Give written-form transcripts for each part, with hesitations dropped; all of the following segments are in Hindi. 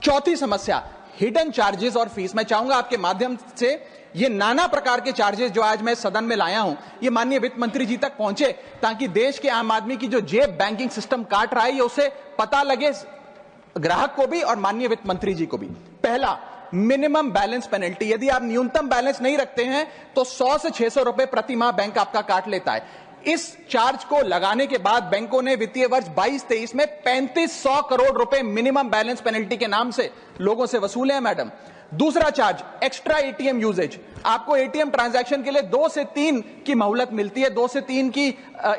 चौथी समस्या, हिडन चार्जेस और फीस। मैं चाहूंगा आपके माध्यम से ये नाना प्रकार के चार्जेस जो आज मैं सदन में लाया हूं, ये माननीय वित्त मंत्री जी तक पहुंचे, ताकि देश के आम आदमी की जो जेब बैंकिंग सिस्टम काट रहा है, ये उसे पता लगे, ग्राहक को भी और माननीय वित्त मंत्री जी को भी। पहला, मिनिमम बैलेंस पेनल्टी। यदि आप न्यूनतम बैलेंस नहीं रखते हैं तो 100 से 600 रुपए प्रति माह बैंक आपका काट लेता है। इस चार्ज को लगाने के बाद बैंकों ने वित्तीय वर्ष 22-23 में 3500 करोड़ रुपए मिनिमम बैलेंस पेनल्टी के नाम से लोगों से वसूले हैं मैडम। दूसरा चार्ज, एक्स्ट्रा एटीएम यूजेज। आपको एटीएम ट्रांजैक्शन के लिए 2 से 3 की मोहलत मिलती है, 2 से 3 की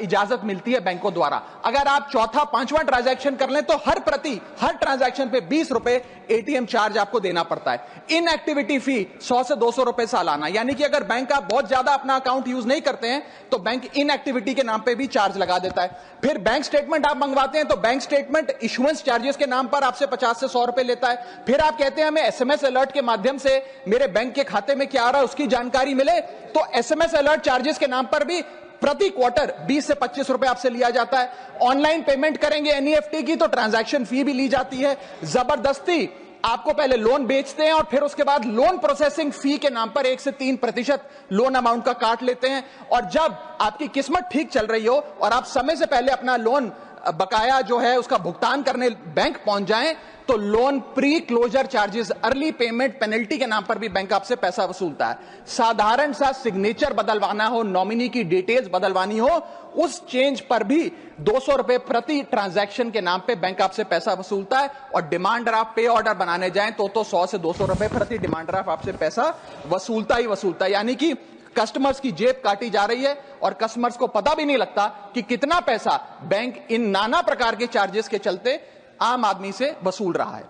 इजाजत मिलती है बैंकों द्वारा। अगर आप चौथा पांचवां ट्रांजैक्शन कर लें तो हर ट्रांजैक्शन पे 20 रुपए एटीएम चार्ज आपको देना पड़ता है। इनएक्टिविटी फी 100 से 200 रुपए सालाना, यानी कि अगर बैंक आप बहुत ज्यादा अपना अकाउंट यूज नहीं करते हैं तो बैंक इनएक्टिविटी के नाम पे भी चार्ज लगा देता है। फिर बैंक स्टेटमेंट आप मंगवाते हैं तो बैंक स्टेटमेंट इशुएंस चार्जेस के नाम पर आपसे 50 से 100 रुपए लेता है। फिर आप कहते हैं हमें एसएमएस अलर्ट के माध्यम से मेरे बैंक के खाते में क्या आ रहा है उसकी जानकारी मिले, तो एसएमएस अलर्ट चार्जेस के नाम पर भी प्रति क्वार्टर 20 से 25 रुपए आपसे लिया जाता है। ऑनलाइन पेमेंट करेंगे एनईएफटी की तो ट्रांजैक्शन फी भी ली जाती है। जबरदस्ती आपको पहले लोन बेचते हैं और फिर उसके बाद लोन प्रोसेसिंग फी के नाम पर 1 से 3% लोन अमाउंट का काट लेते हैं। और जब आपकी किस्मत ठीक चल रही हो और आप समय से पहले अपना लोन बकाया जो है उसका भुगतान करने बैंक पहुंच जाएं तो loan pre closure charges, early payment penalty के नाम पर भी बैंक आपसे पैसा वसूलता है। साधारण सा सिग्नेचर बदलवाना हो, नॉमिनी की डिटेल्स बदलवानी हो, उस चेंज पर भी 200 रुपए प्रति ट्रांजैक्शन के नाम पे बैंक आपसे पैसा वसूलता है। और डिमांड ड्राफ्ट पे ऑर्डर बनाने जाएं तो 100 से 200 रुपए प्रति डिमांड ड्राफ्ट आपसे पैसा वसूलता ही वसूलता है। यानी कि कस्टमर्स की जेब काटी जा रही है और कस्टमर्स को पता भी नहीं लगता कि कितना पैसा बैंक इन नाना प्रकार के चार्जेस के चलते आम आदमी से वसूल रहा है।